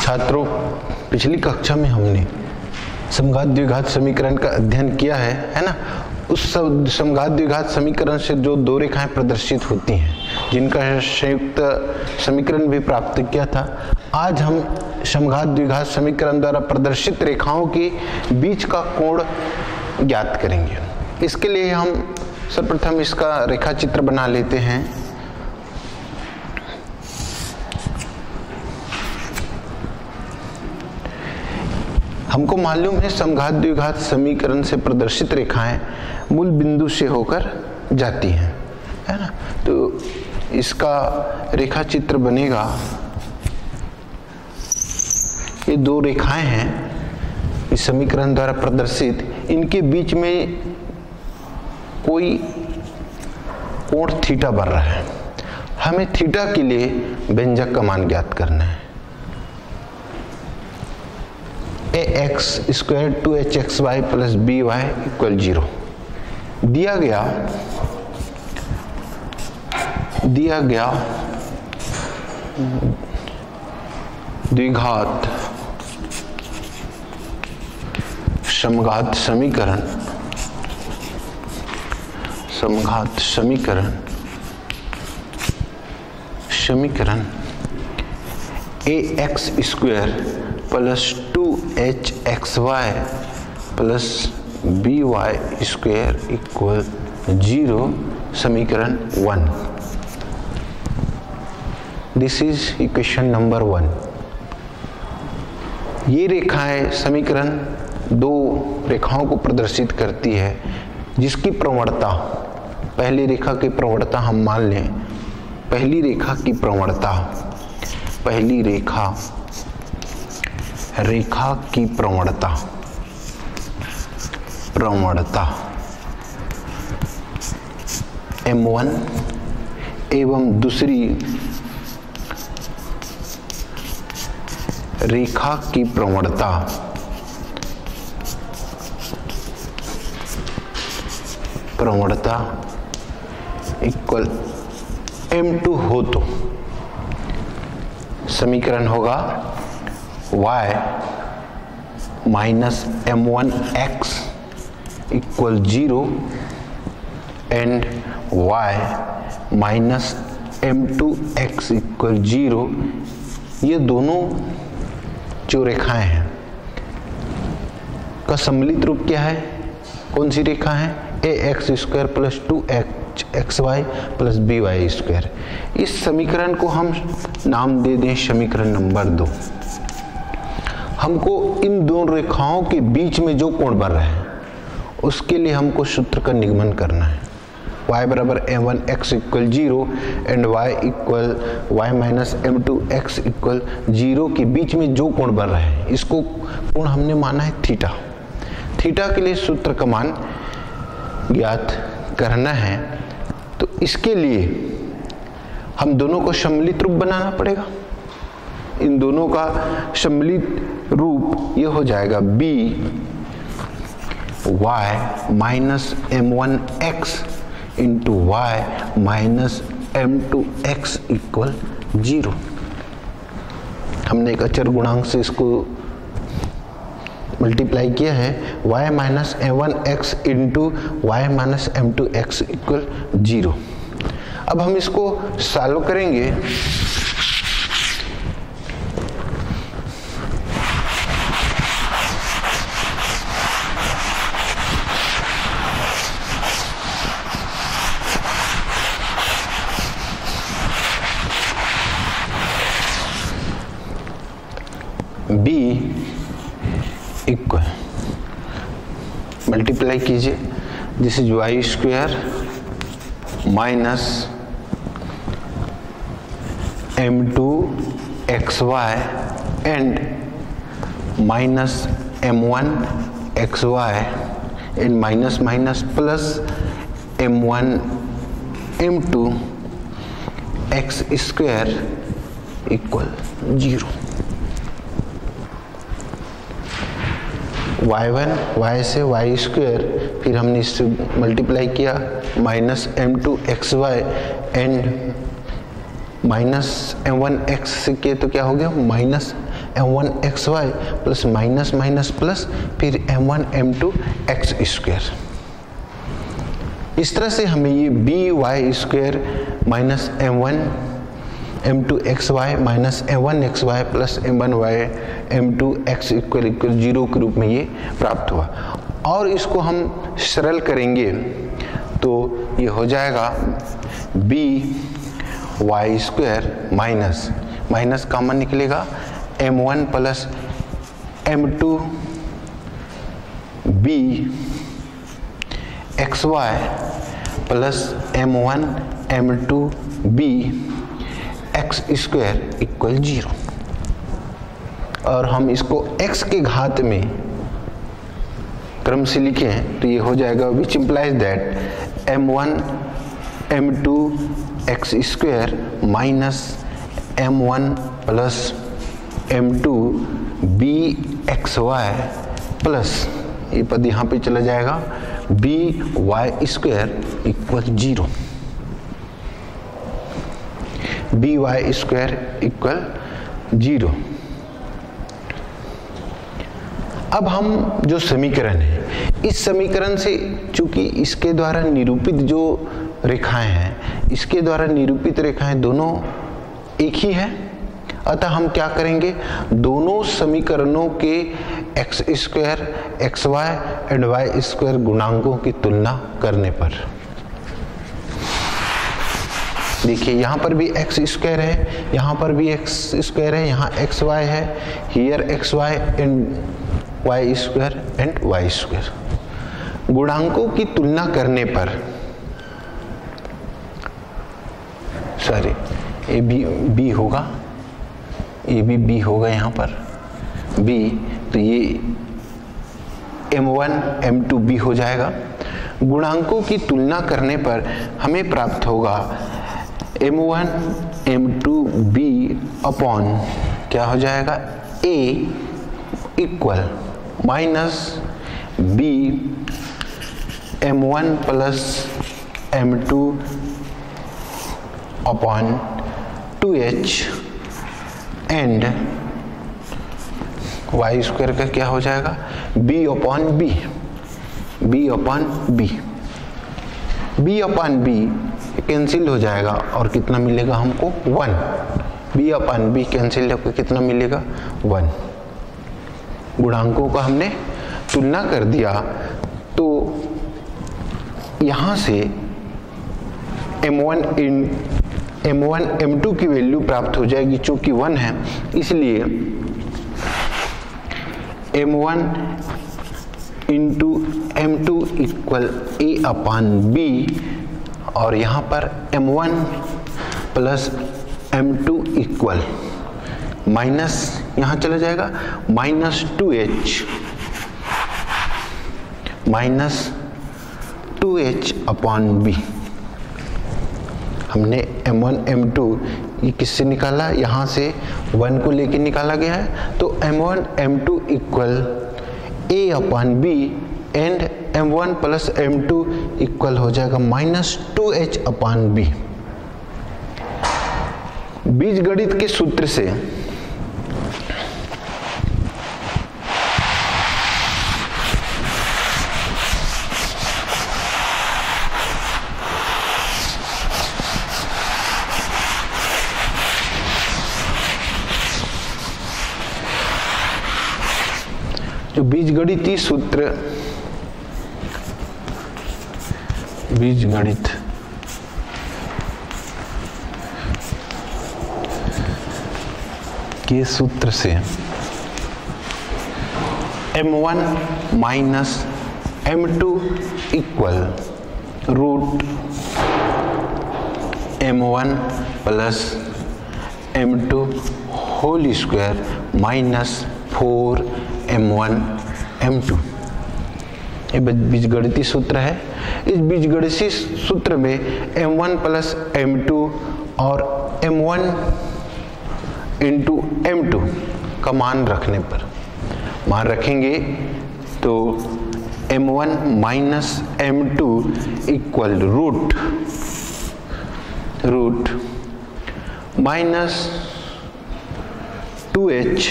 छात्रों, पिछली कक्षा में हमने समघात द्विघात समीकरण का अध्ययन किया है ना। उस समघात द्विघात समीकरण से जो दो रेखाएं प्रदर्शित होती हैं, जिनका संयुक्त समीकरण भी प्राप्त किया था, आज हम समघात द्विघात समीकरण द्वारा प्रदर्शित रेखाओं के बीच का कोण ज्ञात करेंगे। इसके लिए हम सर्वप्रथम इसका रेखा चित्र बना लेते हैं। हमको मालूम है समघात द्विघात समीकरण से प्रदर्शित रेखाएं मूल बिंदु से होकर जाती हैं, है ना। तो इसका रेखा चित्र बनेगा। ये दो रेखाएं हैं इस समीकरण द्वारा प्रदर्शित, इनके बीच में कोई कोण थीटा बन रहा है। हमें थीटा के लिए व्यंजक का मान ज्ञात करना है। ax square 2hxy plus by equal 0 दिया गया द्विघात समघात समीकरण ax square plus 2hxy plus by square equal 0 समीकरण 1। This is equation number 1। ये रेखाएं समीकरण दो रेखाओं को प्रदर्शित करती है, जिसकी प्रवणता, पहली रेखा की प्रवणता हम मान लें। पहली रेखा की प्रवणता, पहली रेखा की प्रवणता m1 एवं दूसरी रेखा की प्रवणता इक्वल m2 हो तो समीकरण होगा y minus m1x equal 0 and y minus m2x equal 0। ये दोनों जो रेखाएं हैं का सम्मिलित रूप क्या है? कौन सी रेखा है? ax square plus 2hxy plus by square. इस समीकरण को हम नाम दे दें समीकरण नंबर 2। हमको इन दोनों रेखाओं के बीच में जो कोण बन रहा है, उसके लिए हमको सूत्र का निगमन करना है। y बराबर m1x equal 0 and y minus m2x equal 0 के बीच में जो कोण बन रहा है, इसको कोण हमने माना है थीटा। थीटा के लिए सूत्र का मान ज्ञात करना है, तो इसके लिए हम दोनों को सम्मिलित रूप बनाना पड़ेगा। इन दोनों का सम्मिलित रूप ये हो जाएगा b y minus m1x into y minus m2x equal 0। हमने एक अचर गुणांक से इसको मल्टीप्लाई किया है। y minus m1x into y minus m2x equal 0। अब हम इसको सॉल्व करेंगे। b इक्वल मल्टीप्लाई कीजिए, this is y square minus m2xy and minus m1xy and minus minus plus m1 m2 x square equal 0। y1 y से y square, फिर हमने इससे multiply किया minus m2xy and minus m1x से किए तो क्या हो गया minus m1xy plus minus minus plus फिर m1 m2 x स्क्वायर। इस तरह से हमें ये by square minus m1 m2 xy minus m1 xy plus m1y m2 x equal 0 के रूप में ये प्राप्त हुआ। और इसको हम सरल करेंगे तो ये हो जाएगा by square minus minus common निकलेगा m1 plus m2 b xy plus m1 m2 b x square equal 0। और हम इसको x के घात में क्रम से लिखें तो ये हो जाएगा which implies that m1 m2 x square minus m1 plus m2 b xy plus ये पद यहाँ पे चला जाएगा by square equal 0। by square equal 0। अब हम जो समीकरण है, इस समीकरण से चूंकि इसके द्वारा निरूपित जो रेखाएं हैं, इसके द्वारा निरूपित रेखाएं दोनों एक ही है, अतः हम क्या करेंगे, दोनों समीकरणों के X square X Y and Y square गुणांकों की तुलना करने पर, देखिए यहाँ पर भी एक्स स्क्वायर है, यहाँ पर भी एक्स स्क्वायर है, यहाँ एक्स वाई है, here X Y and Y square and Y square. गुणांकों की तुलना करने पर, सॉरी ये भी बी होगा, ये भी बी होगा यहाँ पर बी, तो ये m1 m2 b हो जाएगा। गुणांकों की तुलना करने पर हमें प्राप्त होगा m1 m2 b अपॉन क्या हो जाएगा a equal minus b m1 plus m2 upon 2h and Y square का क्या हो जाएगा b upon b, b upon b, b upon b cancel हो जाएगा और कितना मिलेगा हमको 1, b अपॉन b कैंसिल होकर कितना मिलेगा 1। गुणांकों का हमने तुलना कर दिया तो यहाँ से m1 m2 की वैल्यू प्राप्त हो जाएगी, चूंकि 1 है इसलिए m1 into m2 equal a upon b, और यहाँ पर m1 plus m2 equal minus यहाँ चला जाएगा माइनस 2h अपॉन b। हमने m1 m2 ये किससे निकाला, यहाँ से 1 को लेके निकाला गया है, तो m1 m2 equal a upon b and m1 plus m2 equal हो जाएगा माइनस 2h अपॉन b। बीजगणित के सूत्र से जो बीजगणितीय सूत्र, बीजगणित के सूत्र से m1 minus m2 equal root m1 plus m2 whole square minus 4m1 m2, ये बीजगणितीय सूत्र है। इस बीजगणितीय सूत्र में m1 प्लस m2 और m1 इंटू m2 का मान रखने पर, मान रखेंगे तो m1 minus m2 equal root minus 2h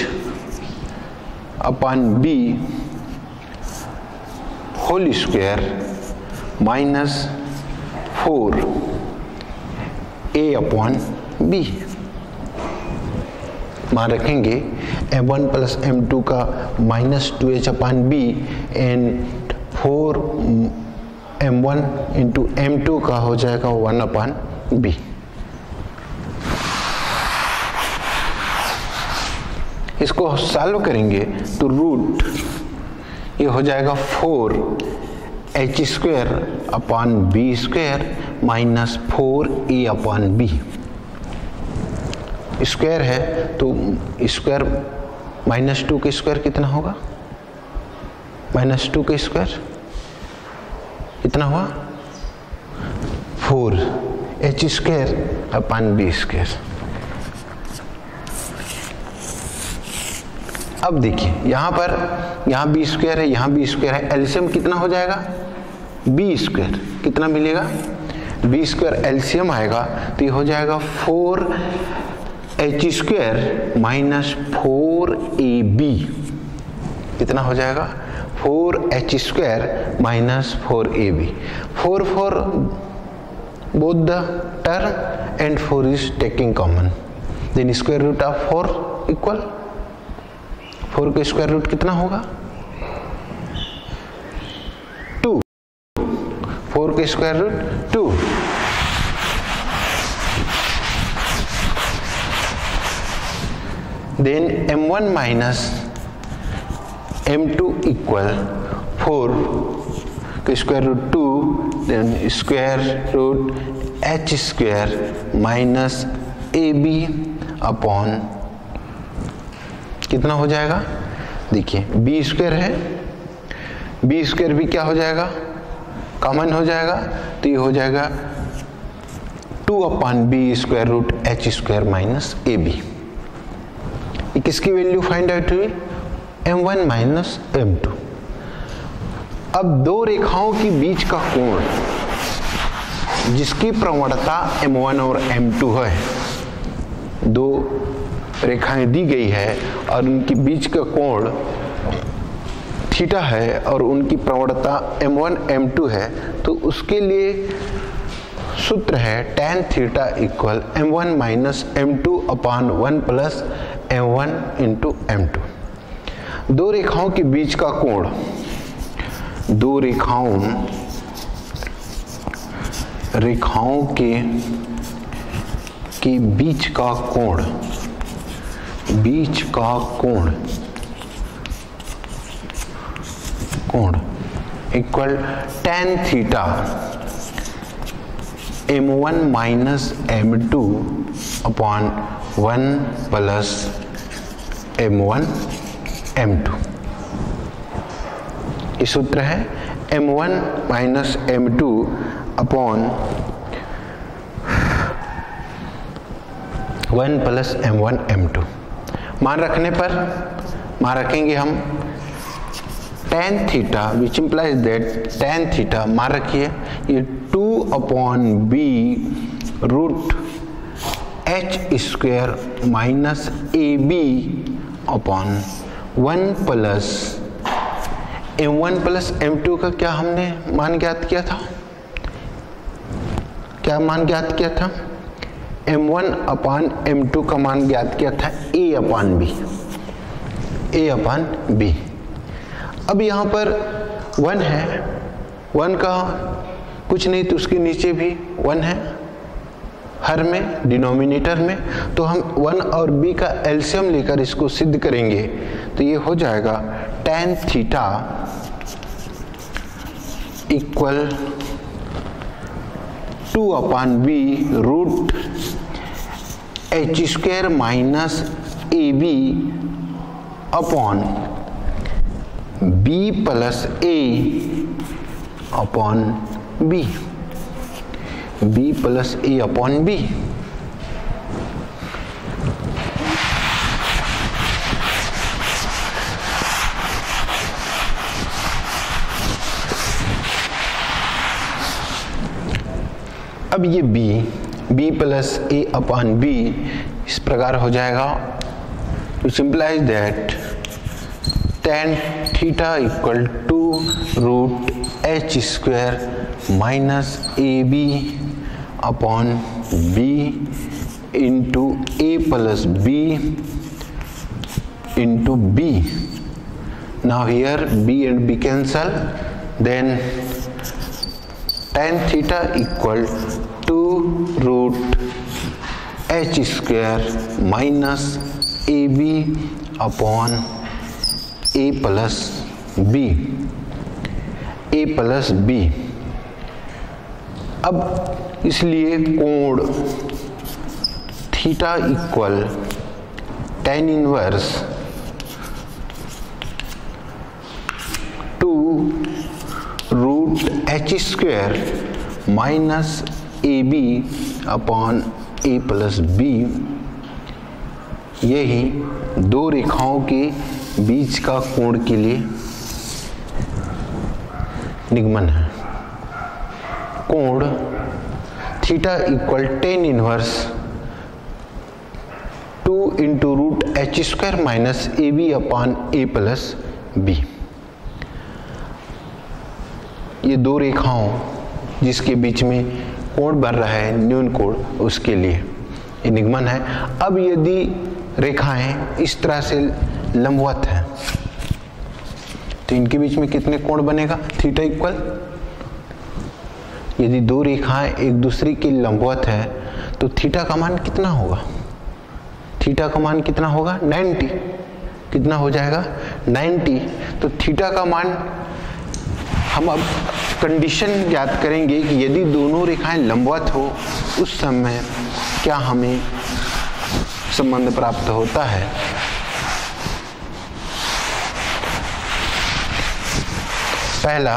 upon b whole square minus 4a upon b। मान रखेंगे m1 प्लस m2 का minus 2h upon b and 4m1 into m2 का हो जाएगा 1 अपॉन b। इसको सॉल्व करेंगे तो रूट ये हो जाएगा 4h square upon b square minus 4a upon b। Square है तो स्क्वायर माइनस 2 का स्क्वायर कितना होगा? माइनस 2 का स्क्वायर कितना हुआ? 4h square upon b square. अब देखिए यहाँ b स्क्वायर है, यहाँ b स्क्वायर है, एलसीएम कितना हो जाएगा? b स्क्वायर कितना मिलेगा? b स्क्वायर एलसीएम आएगा तो ये हो जाएगा 4h स्क्वायर माइनस 4ab। कितना हो जाएगा? 4h square minus 4ab। 4 both the term and 4 is taking common, then square root of 4 equal 4 का स्क्वायर रूट कितना होगा? 2। 4 का square root 2। Then m1 minus m2 equal 4 का square root 2, then square root h square minus ab upon कितना हो जाएगा? देखिए b square है, b स्क्वायर भी क्या हो जाएगा? कॉमन हो जाएगा तो ये हो जाएगा 2 upon b square root h square minus ab। ये किसकी वैल्यू फाइंड आउट हुई? m1 minus m2। अब दो रेखाओं के बीच का कोण जिसकी प्रवणता m1 और m2 है, दो रेखाएं दी गई है और उनके बीच का कोण थीटा है और उनकी प्रवणता m1 m2 है, तो उसके लिए सूत्र है tan theta equal m1 minus m2 upon 1 plus m1 into m2। दो रेखाओं के बीच का कोण, दो रेखाओं के बीच का कोण, बीच का कोण equal tan theta m1 minus m2 upon 1 plus m1 m2। ये सूत्र है m1 minus m2 upon 1 plus m1 m2। मान रखेंगे हम tan theta which implies that tan theta मान रखिए ये 2 upon b root h square minus ab upon 1 plus m1 plus m2 का क्या हमने मान ज्ञात किया था? क्या मान ज्ञात किया था? m1 अपॉन m2 का मान ज्ञात किया था a अपॉन b। अब यहाँ पर 1 है, 1 का कुछ नहीं तो उसके नीचे भी 1 है हर में, डिनोमिनेटर में, तो हम 1 और b का एलसीएम लेकर इसको सिद्ध करेंगे तो ये हो जाएगा tan theta equal 2 upon b root h square minus ab upon b plus a upon b, b plus a upon b। अब ये b plus a upon b इस प्रकार हो जाएगा which implies that tan theta equal to root h square minus ab upon b into a plus b into b. Now here b and b cancel, then tan theta equal to root h square minus ab upon a plus b, a plus b. अब इसलिए कोण theta equal tan inverse two root h square minus a b upon a plus b, यही दो रेखाओं के बीच का कोण के लिए निगमन है। कोण theta equal tan inverse 2 into root h square minus a b upon a plus b. ये दो रेखाओं जिसके बीच में कोण बन रहा है न्यून कोण, उसके लिए ये निगमन है। अब यदि रेखाएं इस तरह से लंबवत हैं तो इनके बीच में कितने कोण बनेगा? थीटा इक्वल, यदि दो रेखाएं एक दूसरे के लंबवत है तो थीटा का मान कितना होगा? थीटा का मान कितना होगा? 90। कितना हो जाएगा? 90। तो थीटा का मान हम अब कंडीशन ज्ञात करेंगे कि यदि दोनों रेखाएं लंबवत हो उस समय क्या हमें संबंध प्राप्त होता है। पहला,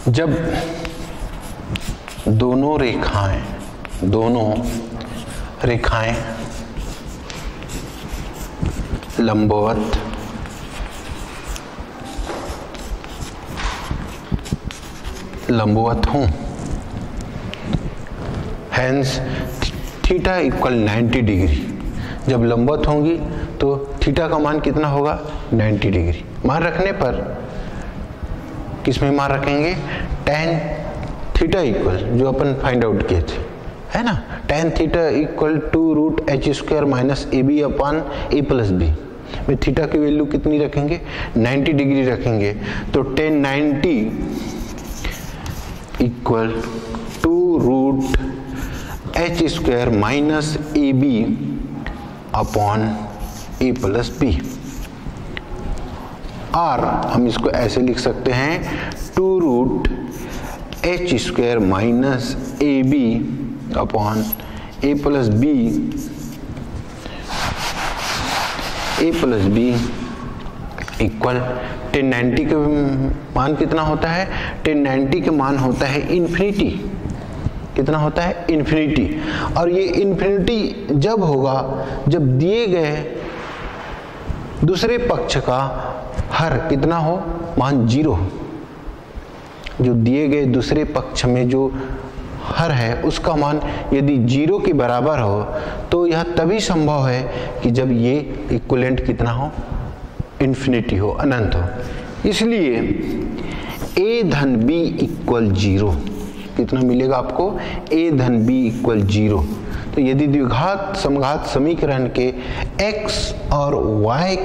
जब दोनों रेखाएं लंबवत हों, हेंस थीटा इक्वल 90 डिग्री। जब लंबवत होंगी तो थीटा का मान कितना होगा? 90 डिग्री। मान रखने पर किसमें मान रखेंगे? tan थीटा इक्वल, जो अपन फाइंड आउट किए थे, है ना, tan theta equal two root h square minus a b upon a plus b में थीटा की वैल्यू कितनी रखेंगे? 90 डिग्री रखेंगे। तो tan 90 equal two root h square minus a b upon a plus b, और हम इसको ऐसे लिख सकते हैं 2 root h square minus a b upon a plus b equal tan 90 के मान कितना होता है? tan 90 के मान होता है इन्फिनिटी। कितना होता है? इन्फिनिटी। और ये इन्फिनिटी जब होगा जब दिए गए दूसरे पक्ष का हर कितना हो? मान 0। जो दिए गए दूसरे पक्ष में जो हर है उसका मान यदि 0 के बराबर हो तो यह तभी संभव है कि जब ये इक्विवेलेंट कितना हो? इन्फिनिटी हो, अनंत हो। इसलिए a धन b इक्वल 0। कितना मिलेगा आपको? a धन b इक्वल 0। तो यदि द्विघात समघात समीकरण के x और y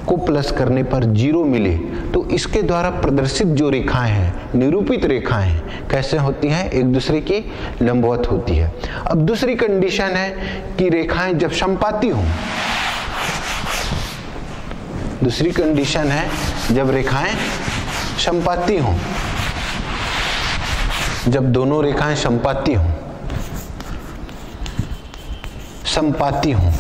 को प्लस करने पर 0 मिले तो इसके द्वारा प्रदर्शित जो रेखाएं हैं, निरूपित रेखाएं कैसे होती हैं? एक दूसरे की लंबवत होती है। अब दूसरी कंडीशन है कि रेखाएं जब समपाती हों। दूसरी कंडीशन है जब रेखाएं समपाती हों, जब दोनों रेखाएं समपाती हों।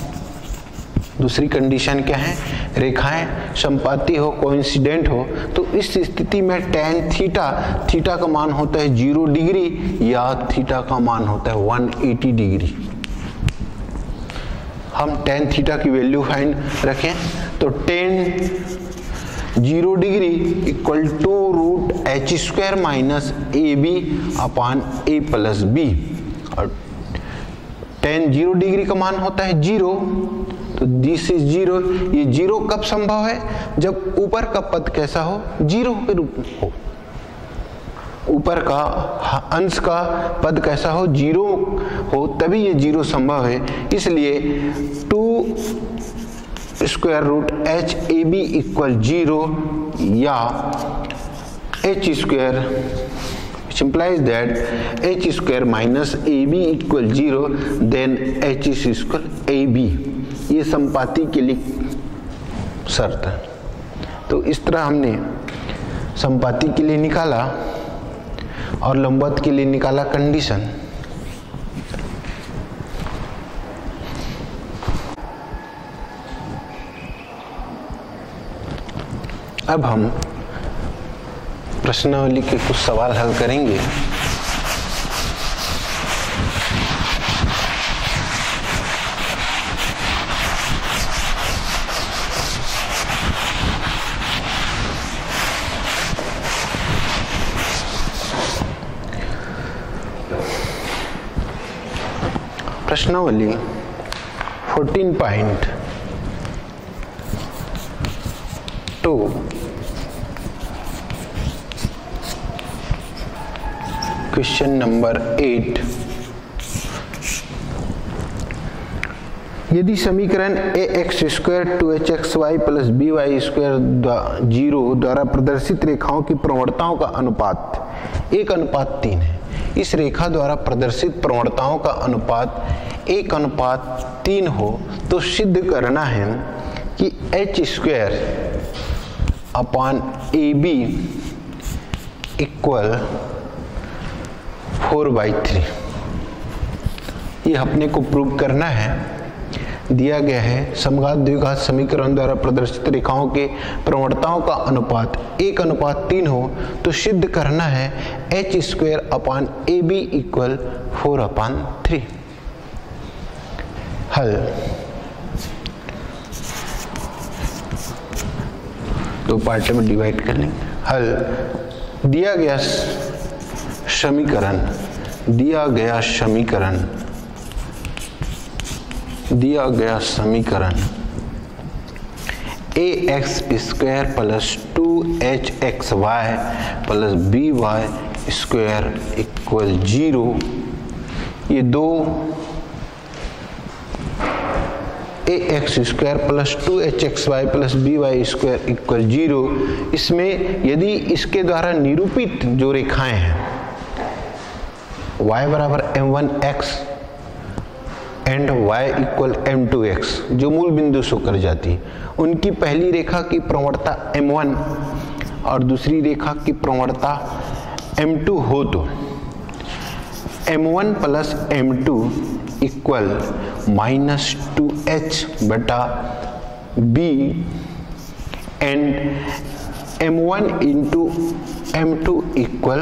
दूसरी कंडीशन क्या है? रेखाएं समपाती हो, कोइंसिडेंट हो, तो इस स्थिति में tan थीटा का मान होता है 0 डिग्री या थीटा का मान होता है 180 डिग्री। हम tan थीटा की वैल्यू फाइंड रखें तो tan 0 degree equal two root h square minus a b upon a plus b, और tan 0 डिग्री का मान होता है 0, तो दिस इज 0। ये 0 कब संभव है? जब ऊपर का पद कैसा हो? 0 के रूप में हो। ऊपर का अंश का पद कैसा हो? 0 हो, तभी ये 0 संभव है। इसलिए 2 square root h a b equal 0 या h square, which implies that h square minus ab equal 0, then h is equal ab। ये संपाति के लिए शर्त है। तो इस तरह हमने संपाति के लिए निकाला और लंबवत के लिए निकाला कंडीशन। अब हम प्रश्नावली के कुछ सवाल हल करेंगे। प्रश्नावली 14.2 क्वेश्चन नंबर 8। यदि समीकरण ax square 2hxy plus by square 0 द्वारा प्रदर्शित रेखाओं की प्रवणताओं का अनुपात 1:3 है, इस रेखा द्वारा प्रदर्शित प्रवणताओं का अनुपात 1:3 हो, तो सिद्ध करना है कि h square upon ab equal 4/3। ये अपने को प्रूव करना है। दिया गया है समघात द्विघात समीकरण द्वारा प्रदर्शित रेखाओं के प्रवणताओं का अनुपात 1:3 हो, तो सिद्ध करना है h square upon ab equal 4/3। हल। दो पार्ट में डिवाइड कर लेंगे। हल। दिया गया समीकरण ax square plus 2hxy plus by square equal 0, ये दो ax square plus 2hxy plus by square equal 0, इसमें यदि इसके द्वारा निरूपित जो रेखाएं हैं y बराबर m1x and y equal m2x जो मूल बिंदु शो कर जाती है, उनकी पहली रेखा की प्रवणता m1 और दूसरी रेखा की प्रवणता m2 हो, तो m1 plus m2 equal -2h बटा b and m1 into m2 equal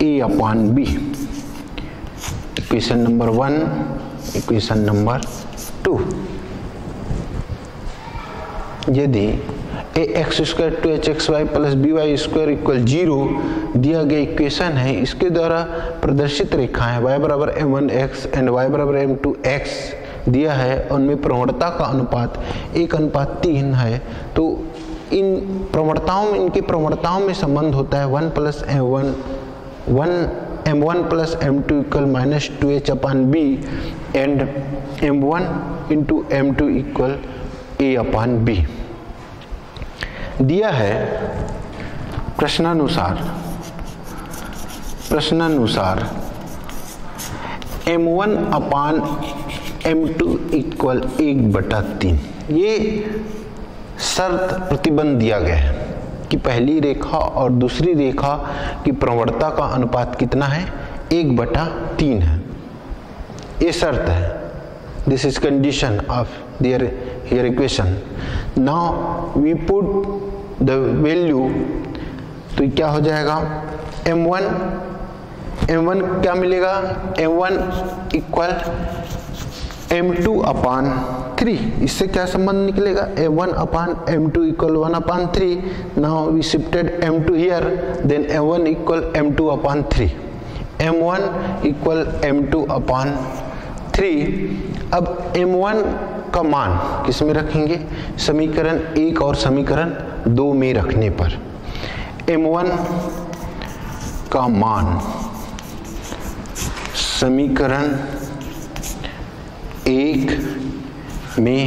a/b। Equation number 1, equation number 2। यदि ax square 2hxy plus by square equal 0 दिया गया इक्वेशन है, इसके द्वारा प्रदर्शित रेखाएं y बराबर m1x एंड y बराबर m2x दिया है, उनमें प्रवणता का अनुपात 1:3 है, तो इनके प्रवणताओं में संबंध होता है m1 plus m2 equal -2h/b and m1 into m2 equal a/b। दिया है प्रश्नानुसार m1/m2 इक्वल 1/3। ये शर्त प्रतिबंध दिया गया है कि पहली रेखा और दूसरी रेखा की प्रवणता का अनुपात कितना है? 1/3 है। ये शर्त है। This is condition of there here equation. Now we put the value, तो क्या हो जाएगा? m1 क्या मिलेगा? m1 equal m2/3। इससे क्या संबंध निकलेगा? m1/m2 equal 1/3। Now we shifted m2 here, then m1 equal m2/3 m1 equal m2 upon 3। अब m1 का मान किस में रखेंगे, समीकरण 1 और समीकरण 2 में रखने पर m1 का मान समीकरण 1 में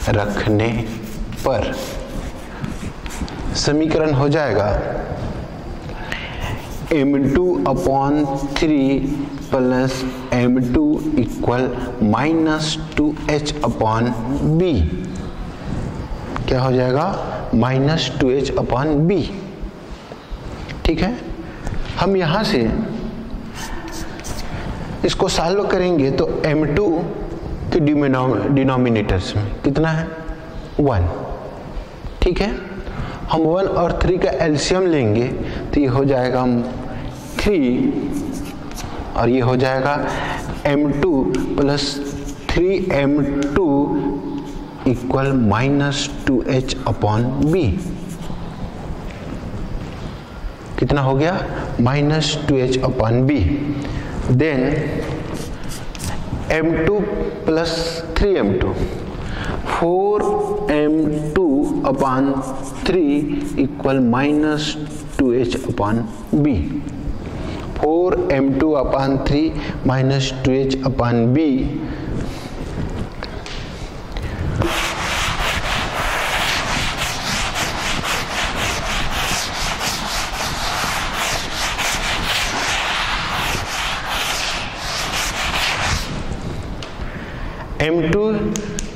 रखने पर समीकरण हो जाएगा m2 upon 3 plus m2 equal -2h upon b। क्या हो जाएगा, -2h अपॉन b। ठीक है, हम यहां से इसको सॉल्व करेंगे तो m2 के डिनोमिनेटर्स में कितना है, 1। ठीक है, हम 1 और 3 का एलसीएम लेंगे तो ये हो जाएगा 3 और ये हो जाएगा m2 plus 3m2 equal -2h upon b। कितना हो गया, -2h upon b। Then m2 plus 3m2, 4m2 upon 3 equal -2h upon b। 4m2 upon 3 -2h upon b m2,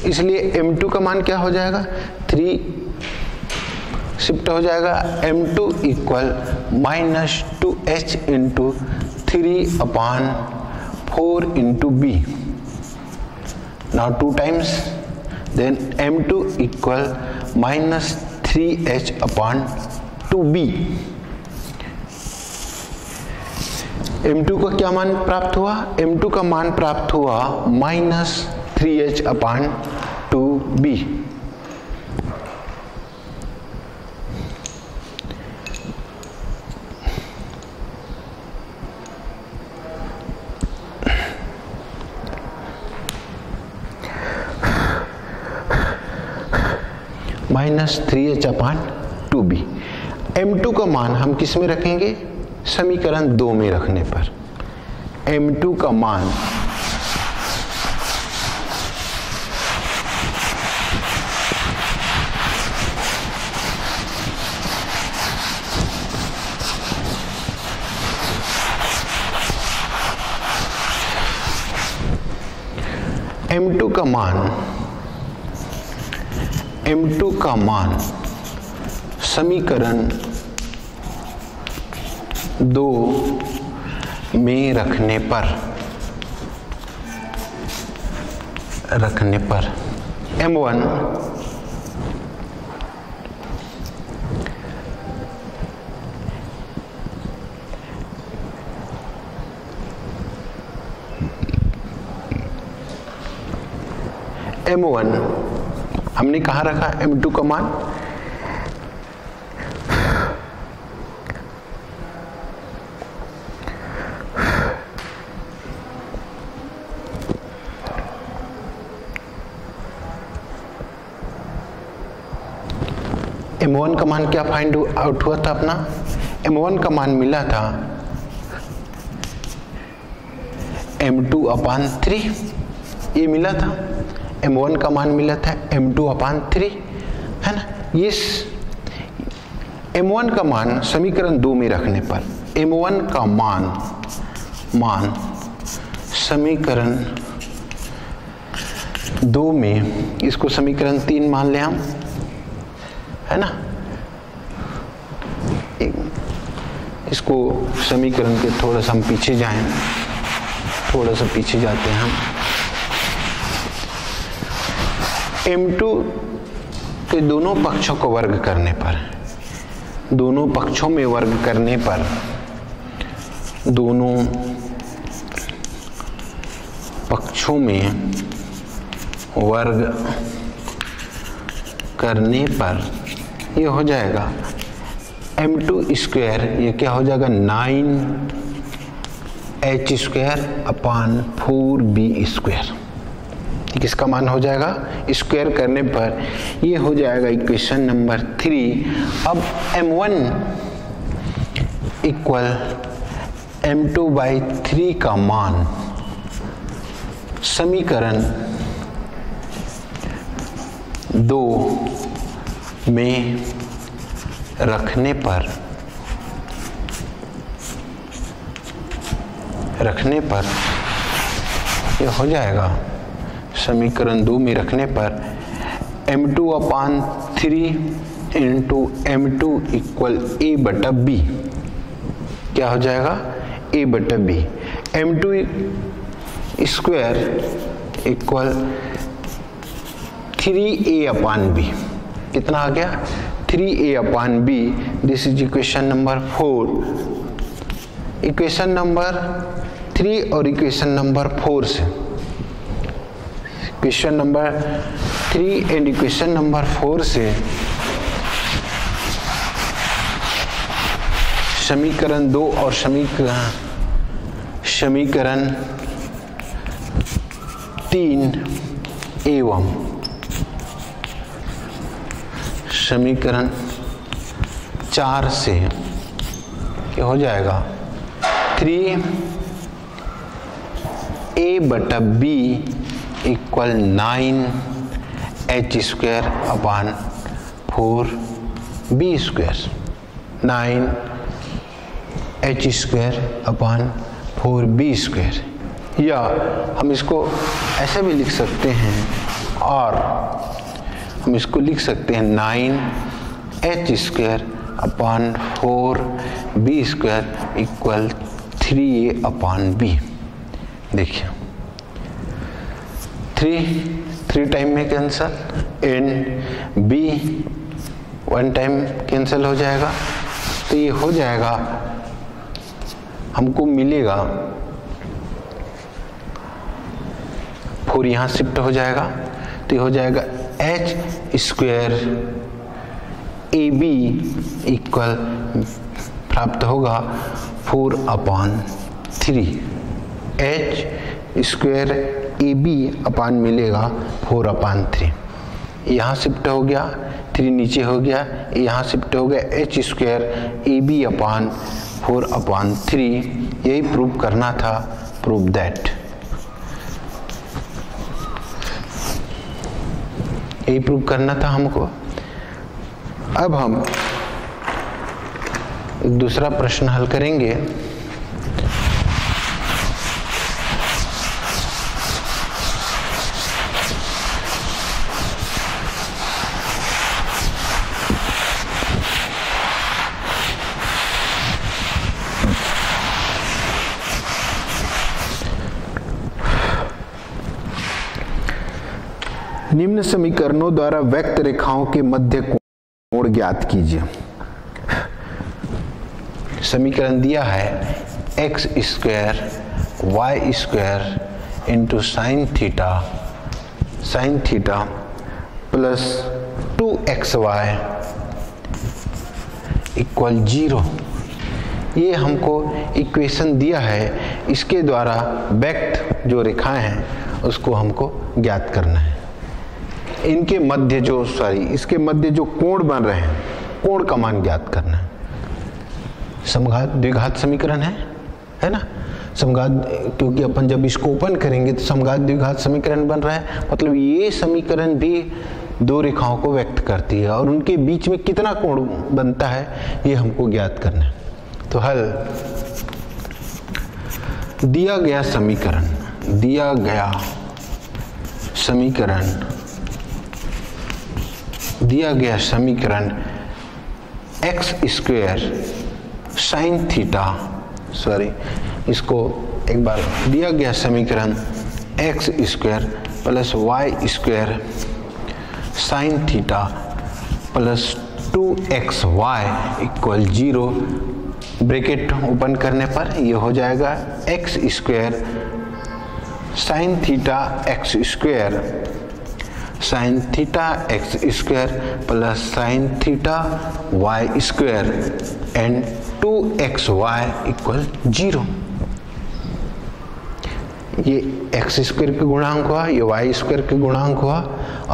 इसलिए m2 का मान क्या हो जाएगा, 3 शिफ्ट हो जाएगा, m2 equal -2h into 3 upon 4 into b। Now 2 times, then m2 equal -3h upon 2b। m2 का क्या मान प्राप्त हुआ, m2 का मान प्राप्त हुआ -3h upon 2b। -3h upon 2b। m2 का मान हम किस में रखेंगे, समीकरण 2 में रखने पर m2 का मान m2 का मान समीकरण 2 में रखने पर m1 हमने कहाँ रखा, m2 का मान m1 का मान क्या फाइंड आउट हुआ था अपना, m1 का मान मिला था m2 अपॉन 3, ये मिला था, m1 का मान मिला था m2 अपॉन 3, है ना। ये m1 का मान समीकरण 2 में रखने पर m1 का मान समीकरण 2 में, इसको समीकरण 3 मान ले हम, है ना। इसको समीकरण के थोड़ा सा हम पीछे जाएं, थोड़ा सा पीछे जाते हैं हम। m2 के दोनों पक्षों को वर्ग करने पर, दोनों पक्षों में वर्ग करने पर, दोनों पक्षों में वर्ग करने पर ये हो जाएगा m2 स्क्वायर, ये क्या हो जाएगा H square upon 4b square. किसका मान हो जाएगा? स्क्वायर करने पर ये हो जाएगा इक्वेशन नंबर 3। अब m1 इक्वल m2/3 का मान समीकरण 2 में रखने पर ये हो जाएगा, समीकरण 2 में रखने पर m2/3 into m2 equal a/b क्या हो जाएगा? a/b। m2 square equal 3a/b कितना आ गया? 3a/b। This is equation number 4। Equation number 3 और इक्वेशन नंबर 4 से equation number 3 and equation number 4 से समीकरण 2 और समीकरण 3 एवं समीकरण 4 से क्या हो जाएगा? 3a/b equal 9h square upon 4b square. 9h square upon 4b square, या हम इसको ऐसे भी लिख सकते हैं, और हम इसको लिख सकते हैं 9h square upon 4b square equal 3a/b। देखिए 3 टाइम में cancel, and b 1 time cancel हो जाएगा, तो ये हो जाएगा, हमको मिलेगा 4 यहाँ शिफ्ट हो जाएगा, तो ये हो जाएगा h स्क्वायर ab इक्वल प्राप्त होगा 4/3। h स्क्वायर ab अपान मिलेगा 4/3। यहाँ शिफ्ट हो गया, 3 नीचे हो गया, यहाँ शिफ्ट हो गया h स्क्वायर ab अपान 4/3। यही प्रूव करना था, प्रूव दैट। यही प्रूव करना था हमको। अब हम एक दूसरा प्रश्न हल करेंगे। निम्न समीकरणों द्वारा व्यक्त रेखाओं के मध्य कोण ज्ञात कीजिए। समीकरण दिया है x square y square into sine theta plus 2xy equal 0। ये हमको इक्वेशन दिया है, इसके द्वारा व्यक्त जो रेखाएं हैं उसको हमको ज्ञात करना है। इनके मध्य इसके मध्य जो कोण बन रहे हैं, कोण का मान ज्ञात करना है। समघात द्विघात समीकरण है ना? समघात, क्योंकि अपन जब इसको ओपन करेंगे तो समघात द्विघात समीकरण बन रहा है, मतलब ये समीकरण भी दो रेखाओं को व्यक्त करती है और उनके बीच में कितना कोण बनता है ये हमको ज्ञात करना है। तो हल, दिया गया समीकरण x स्क्वायर साइन थीटा, इसको एक बार, दिया गया समीकरण x square plus y square sine theta plus 2xy equal 0, bracket open करने पर ये हो जाएगा x square sine theta x square plus sine theta y square and 2xy equal 0। ये एक्स स्क्वायर के गुणांक हुआ, ये वाई स्क्वायर के गुणांक हुआ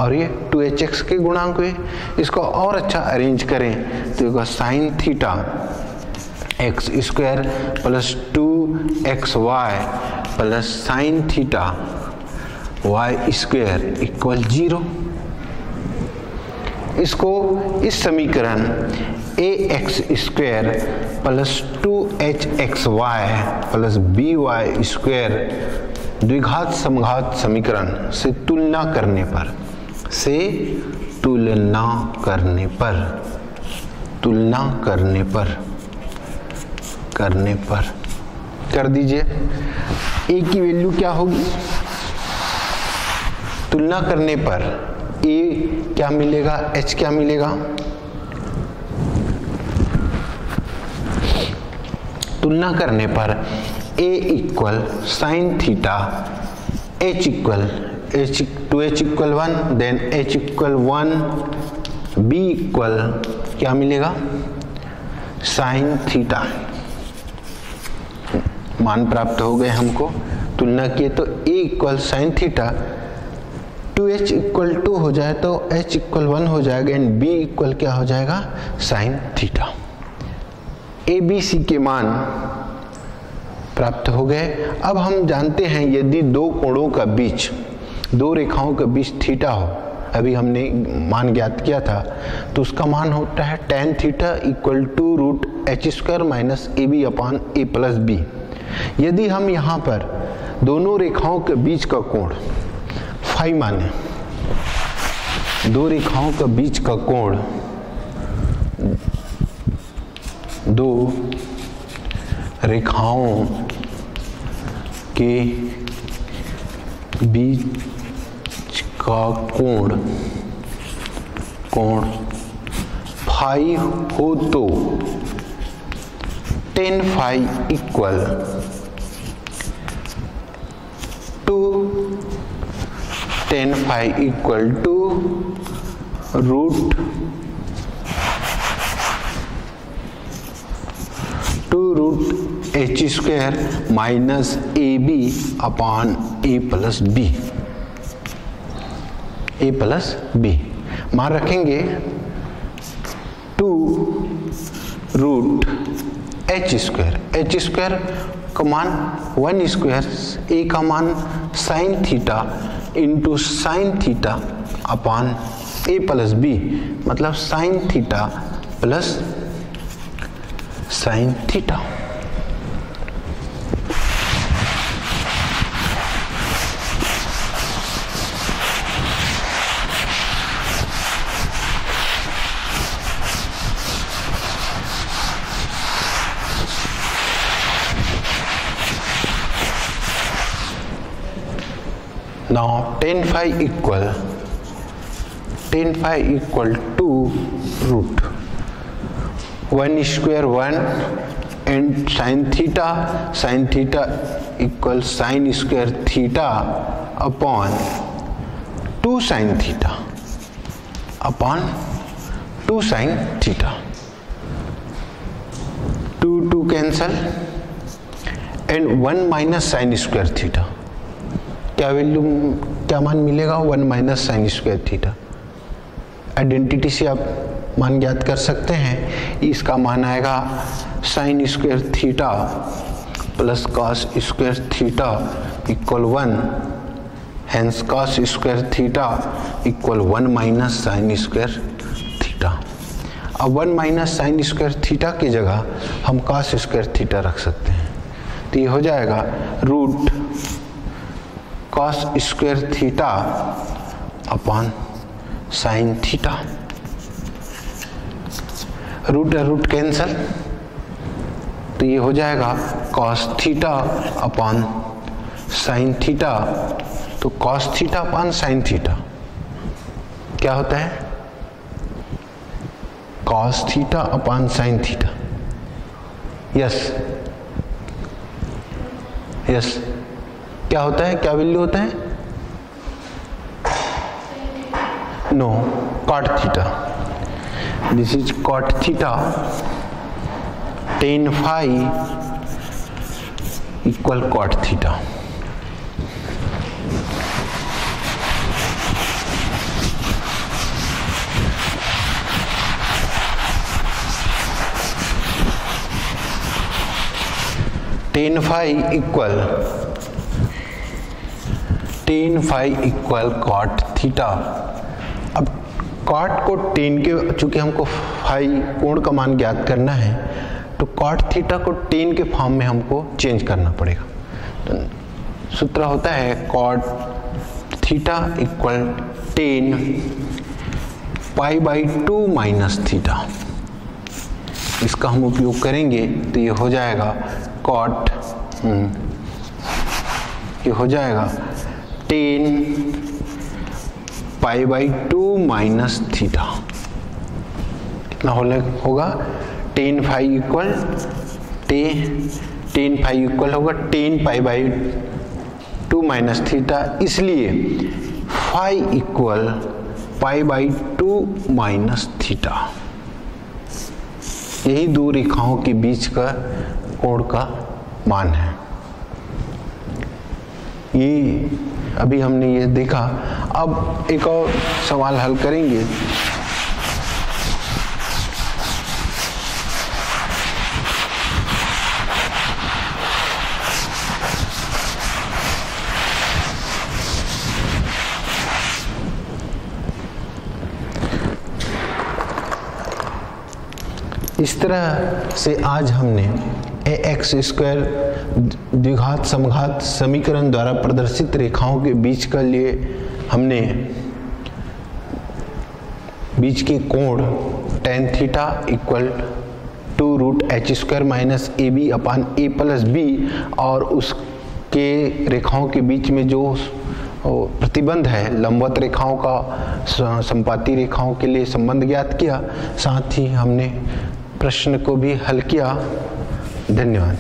और ये 2hx के गुणांक हुए। इसको और अच्छा अरेंज करें तो ये sine theta x square plus 2xy plus sine theta y square equal 0। इसको इस समीकरण ax square plus 2hxy plus by square द्विघात समघात समीकरण से तुलना करने पर कर दीजिए। a की वैल्यू क्या होगी? तुलना करने पर a क्या मिलेगा, h क्या मिलेगा? तुलना करने पर a equal sine theta, h equal 1, then h equal 1, b equal क्या मिलेगा? Sine theta. मान प्राप्त हो गए हमको, तुलना किए तो a equal sine theta, 2h equal 2 हो जाए तो h इक्वल 1 हो जाएगा एंड b इक्वल क्या हो जाएगा? Sine theta. a b c के मान प्राप्त हो गए। अब हम जानते हैं यदि दो कोणों का बीच, दो रेखाओं के बीच थीटा हो, अभी हमने मान ज्ञात किया था, तो उसका मान होता है tan theta equal two root h square minus ab upon a plus b। यदि हम यहाँ पर दोनों रेखाओं के बीच का कोण फाई माने, दो रेखाओं के बीच का कोण, दो रेखाओं के बीच का कोण फाई हो तो tan phi equal two root h square minus ab upon a plus b। मान रखेंगे 2 रूट h स्क्वायर का मान 1 स्क्वायर, a का मान sine theta into sine theta upon a plus b, मतलब sine theta plus sine theta. Now tan phi equal to root 1 square 1 and sin theta equal sin square theta upon 2 sin theta upon 2 sin theta। 2 cancel and 1 minus sin square theta। क्या मान मिलेगा? 1 minus sine square theta. Identity से आप मान ज्ञात कर सकते हैं। इसका मान आएगा sine square theta plus cos square theta equal 1, hence cos square theta equal 1 minus sine square theta. अब 1 माइनस साइन स्क्वायर थीटा की जगह हम कॉस स्क्वायर थीटा रख सकते हैं, तो ये हो जाएगा root cos square theta upon sine theta. Root cancel, तो ये हो जाएगा cos theta upon sine theta. तो cos theta upon sine theta क्या होता है? Cos theta upon sine theta. Yes, क्या होता है? क्या वैल्यू होता है? No, cot theta. This is cot theta. tan phi equal cot theta. tan phi equal cot theta. अब कॉट को टेन के, चूंकि हमको फाई कोण का मान ज्ञात करना है, तो कॉट थीटा को टेन के फॉर्म में हमको चेंज करना पड़ेगा। तो सूत्र होता है cot theta equal tan pi by 2 minus theta. इसका हम उपयोग करेंगे तो ये हो जाएगा कॉट, ये हो जाएगा 10 पाई बाई 2 माइनस थीटा। कितना होगा 10 फाई इक्वल 10 होगा 10 पाई बाई 2 माइनस थीटा, इसलिए phi equal pi by 2 minus theta. यही दो रेखाओं के बीच का कोण का मान है। ये अभी हमने ये देखा। अब एक और सवाल हल करेंगे। इस तरह से आज हमने ax स्क्वायर द्विघात समघात समीकरण द्वारा प्रदर्शित रेखाओं के बीच के लिए हमने बीच के कोण tan theta equal two root h square minus a b upon a plus b और उसके रेखाओं के बीच में जो प्रतिबंध है लंबवत रेखाओं का संपाती रेखाओं के लिए संबंध ज्ञात किया। साथ ही हमने प्रश्न को भी हल किया। धन्यवाद।